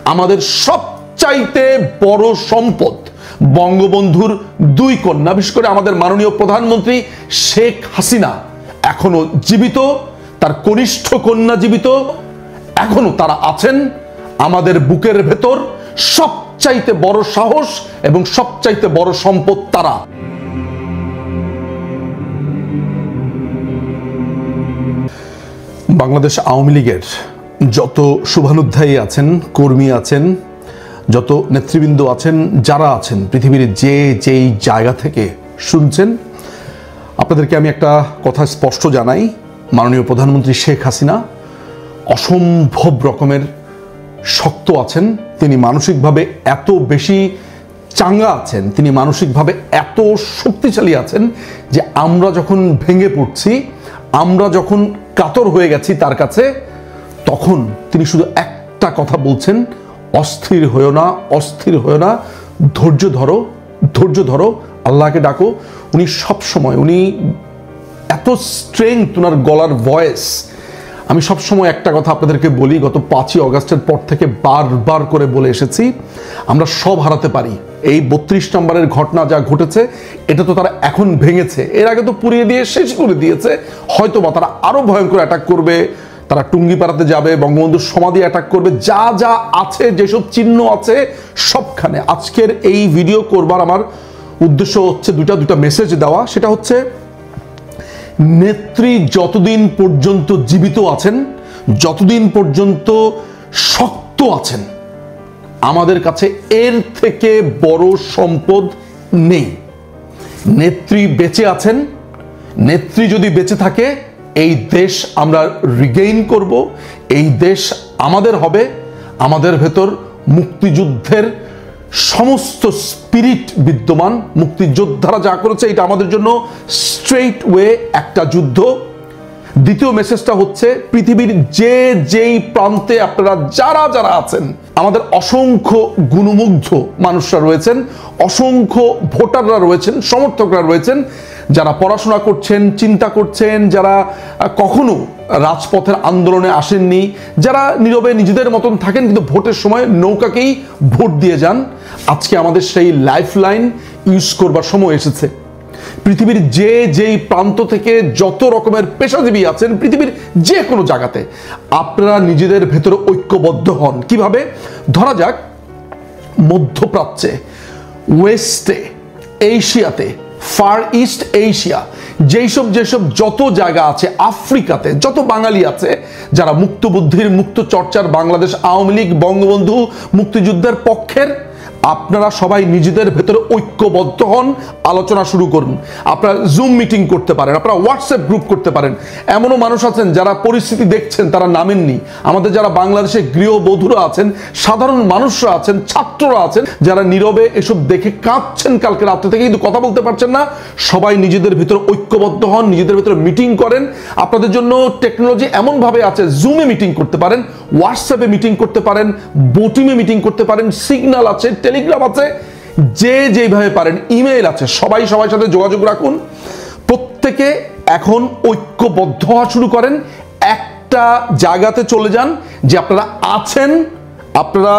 আমাদের সবচাইতে বড় সম্পদ বঙ্গবন্ধুর দুই কন্যা, বিশেষ করে আমাদের মাননীয় প্রধানমন্ত্রী শেখ হাসিনা এখনো জীবিত, তার কনিষ্ঠ কন্যা জীবিত, এখনো তারা আছেন। আমাদের বুকের ভেতর সবচাইতে বড় সাহস এবং সবচাইতে বড় সম্পদ তারা। বাংলাদেশ আওয়ামী লীগের যত শুভানুধ্যায়ী আছেন, কর্মী আছেন, যত নেতৃবৃন্দ আছেন, যারা আছেন পৃথিবীর যেই জায়গা থেকে শুনছেন, আপনাদেরকে আমি একটা কথা স্পষ্ট জানাই। মাননীয় প্রধানমন্ত্রী শেখ হাসিনা অসম্ভব রকমের শক্ত আছেন। তিনি মানসিকভাবে এত বেশি চাঙ্গা আছেন, তিনি মানসিকভাবে এত শক্তিশালী আছেন যে আমরা যখন ভেঙে পড়ছি, আমরা যখন কাতর হয়ে গেছি তার কাছে, তখন তিনি শুধু একটা কথা বলছেন, অস্থির হয়েও না, অস্থির হয়েও না, ধৈর্য ধরো, ধৈর্য ধরো, আল্লাহকে ডাকো। উনি সবসময়, উনি এত স্ট্রেংথ ওনার গলার ভয়েস। আমি সবসময় একটা কথা আপনাদেরকে বলি, গত 5ই অগাস্টের পর থেকে বারবার করে বলে এসেছি, আমরা সব হারাতে পারি। এই 32 নম্বরের ঘটনা যা ঘটেছে, এটা তো তারা এখন ভেঙেছে, এর আগে তো পুড়িয়ে দিয়ে শেষ করে দিয়েছে। হয়তো বা তারা আরো ভয়ঙ্কর অ্যাটাক করবে, তারা টুঙ্গিপাড়াতে যাবে, বঙ্গবন্ধুর সমাধি অ্যাটাক করবে, যা যা আছে, যেসব চিহ্ন আছে সবখানে। আজকের এই ভিডিও করবার আমার উদ্দেশ্য হচ্ছে দুটা মেসেজ দেওয়া। সেটা হচ্ছে, নেত্রী যতদিন পর্যন্ত জীবিত আছেন, যতদিন পর্যন্ত শক্ত আছেন, আমাদের কাছে এর থেকে বড় সম্পদ নেই। নেত্রী বেঁচে আছেন, নেত্রী যদি বেঁচে থাকে, এই দেশ আমরা রিগেইন করব, এই দেশ আমাদের হবে। আমাদের ভেতর মুক্তিযুদ্ধের সমস্ত স্পিরিট বিদ্যমান। মুক্তিযোদ্ধারা যা করেছে, এটা আমাদের জন্য স্ট্রেইট ওয়ে একটা যুদ্ধ। দ্বিতীয় মেসেজটা হচ্ছে, পৃথিবীর যেই প্রান্তে আপনারা যারা যারা আছেন, আমাদের অসংখ্য গুণমুগ্ধ মানুষরা রয়েছেন, অসংখ্য ভোটাররা রয়েছেন, সমর্থকরা রয়েছেন, যারা পড়াশোনা করছেন, চিন্তা করছেন, যারা কখনো রাজপথের আন্দোলনে আসেননি, যারা নীরবে নিজেদের মতন থাকেন কিন্তু ভোটের সময় নৌকাকেই ভোট দিয়ে যান। আজকে আমাদের সেই লাইফ লাইন ইউজ করবার সময় এসেছে। পৃথিবীর যেই প্রান্ত থেকে যত রকমের পেশাজীবী আছেন, পৃথিবীর যে কোনো জায়গাতে আপনারা নিজেদের ভেতরে ঐক্যবদ্ধ হন। কিভাবে? ধরা যাক মধ্যপ্রাচ্যে, ওয়েস্টে, এশিয়াতে, ফার ইস্ট এশিয়া, যেসব যত জায়গা আছে, আফ্রিকাতে যত বাঙালি আছে যারা মুক্ত বুদ্ধির, মুক্ত চর্চার, বাংলাদেশ আওয়ামী লীগ, বঙ্গবন্ধু, মুক্তিযুদ্ধের পক্ষের, আপনারা সবাই নিজেদের ভেতরে ঐক্যবদ্ধ হন, আলোচনা শুরু করুন। আপনারা জুম মিটিং করতে পারেন, আপনারা হোয়াটসঅ্যাপ গ্রুপ করতে পারেন। এমনও মানুষ আছেন যারা পরিস্থিতি দেখছেন, তারা নামেননি। আমাদের যারা বাংলাদেশে গৃহবধূরা আছেন, সাধারণ মানুষরা আছেন, ছাত্ররা আছেন, যারা নীরবে এসব দেখে কাঁদছেন কালকে রাত্রে থেকে, কিন্তু কথা বলতে পারছেন না। সবাই নিজেদের ভিতরে ঐক্যবদ্ধ হন, নিজেদের ভিতরে মিটিং করেন। আপনাদের জন্য টেকনোলজি এমনভাবে আছে, জুমে মিটিং করতে পারেন, হোয়াটসঅ্যাপে মিটিং করতে পারেন, বোটিমে মিটিং করতে পারেন, সিগন্যাল আছে, টেলিগ্রাম আছে, যেভাবে পারেন, ইমেইল আছে। সবাই সবার সাথে যোগাযোগ রাখুন। প্রত্যেকে এখন ঐক্যবদ্ধ হওয়া শুরু করেন। একটা জায়গাতে চলে যান যে আপনারা আছেন, আপনারা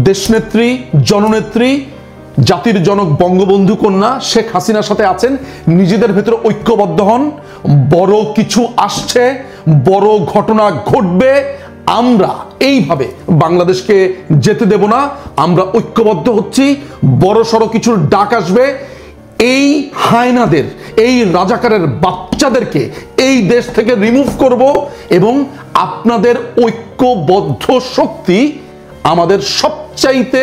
দেশনেত্রী, জননেত্রী, জাতির জনক বঙ্গবন্ধু কন্যা শেখ হাসিনার সাথে আছেন। নিজেদের ভেতরে ঐক্যবদ্ধ হন। বড় কিছু আসছে, বড় ঘটনা ঘটবে, আমরা এইভাবে বাংলাদেশকে যেতে দেব না। আমরা ঐক্যবদ্ধ হচ্ছি। বড় সড়ো কিছুর ডাক আসবে। এই হায়নাদের, এই রাজাকারের বাচ্চাদেরকে এই দেশ থেকে রিমুভ করব, এবং আপনাদের ঐক্যবদ্ধ শক্তি আমাদের সবচাইতে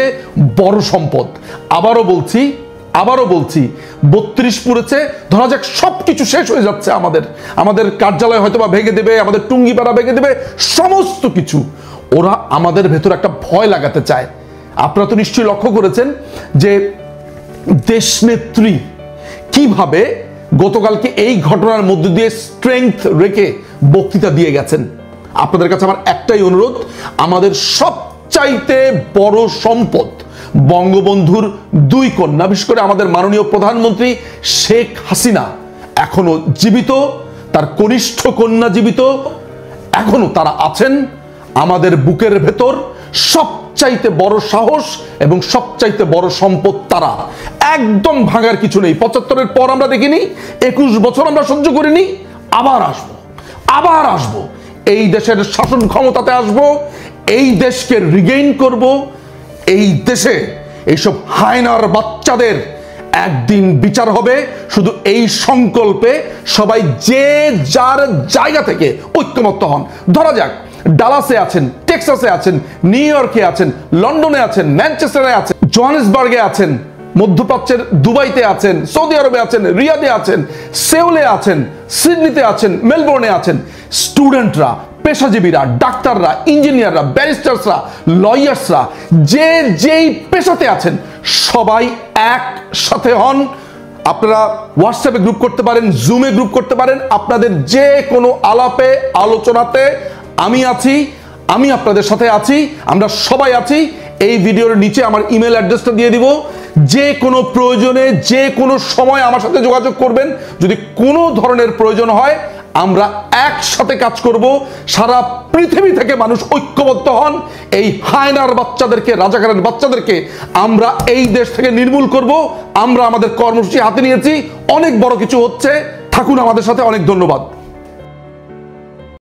বড় সম্পদ। আবারও বলছি, 32 পুড়েছে, ধরা যাক সবকিছু শেষ হয়ে যাচ্ছে, আমাদের কার্যালয় হয়তো বা ভেঙে দেবে, আমাদের টুঙ্গিপাড়া ভেঙে দেবে, সমস্ত কিছু। ওরা আমাদের ভেতর একটা ভয় লাগাতে চায়। আপনারা তো নিশ্চয়ই লক্ষ্য করেছেন যে দেশনেত্রী কিভাবে গতকালকে এই ঘটনার মধ্য দিয়ে স্ট্রেংথ রেখে বক্তৃতা দিয়ে গেছেন। আপনাদের কাছে আমার একটাই অনুরোধ, আমাদের সবচাইতে বড় সম্পদ বঙ্গবন্ধুর দুই কন্যা, বিশেষ করে আমাদের মাননীয় প্রধানমন্ত্রী শেখ হাসিনা এখনো জীবিত, তার কনিষ্ঠ কন্যা জীবিত, এখনো তারা আছেন। আমাদের বুকের ভেতর সব সবচাইতে বড় সাহস এবং সবচাইতে বড় সম্পদ তারা। একদম ভাঙার কিছু নেই। 75-এর পর আমরা দেখিনি, 21 বছর আমরা সহ্য করিনি, আবার আসবো, এই দেশের শাসন ক্ষমতাতে আসবো, এই দেশকে রিগেইন করব, এই দেশে এইসব হায়নার বাচ্চাদের একদিন বিচার হবে। শুধু এই সংকল্পে সবাই যে যার জায়গা থেকে ঐক্যমত্য হন। ধরা যাক ডালাসে আছেন, টেক্সাসে আছেন, নিউ ইয়র্কে আছেন, লন্ডনে আছেন, ম্যানচেস্টারে আছেন, জোহানেসবার্গে আছেন, মধ্যপ্রাচ্যের দুবাইতে আছেন, সৌদি আরবে আছেন, রিয়াদে আছেন, সেউলে আছেন, সিডনিতে আছেন, মেলবোর্নে আছেন, স্টুডেন্টরা, পেশাজীবীরা, ডাক্তাররা, ইঞ্জিনিয়াররা, ব্যারিস্টার্সরা, লয়ার্সরা, যে যেই পেশাতে আছেন সবাই একসাথে হন। আপনারা হোয়াটসঅ্যাপে গ্রুপ করতে পারেন, জুমে গ্রুপ করতে পারেন। আপনাদের যে কোনো আলাপে আলোচনাতে আমি আছি, আমি আপনাদের সাথে আছি, আমরা সবাই আছি। এই ভিডিওর নিচে আমার ইমেল অ্যাড্রেসটা দিয়ে দিব। যে কোনো প্রয়োজনে যে কোনো সময় আমার সাথে যোগাযোগ করবেন। যদি কোনো ধরনের প্রয়োজন হয় আমরা একসাথে কাজ করব। সারা পৃথিবী থেকে মানুষ ঐক্যবদ্ধ হন। এই হায়নার বাচ্চাদেরকে, রাজাকারের বাচ্চাদেরকে আমরা এই দেশ থেকে নির্মূল করব। আমরা আমাদের কর্মসূচি হাতে নিয়েছি, অনেক বড় কিছু হচ্ছে। থাকুন আমাদের সাথে। অনেক ধন্যবাদ।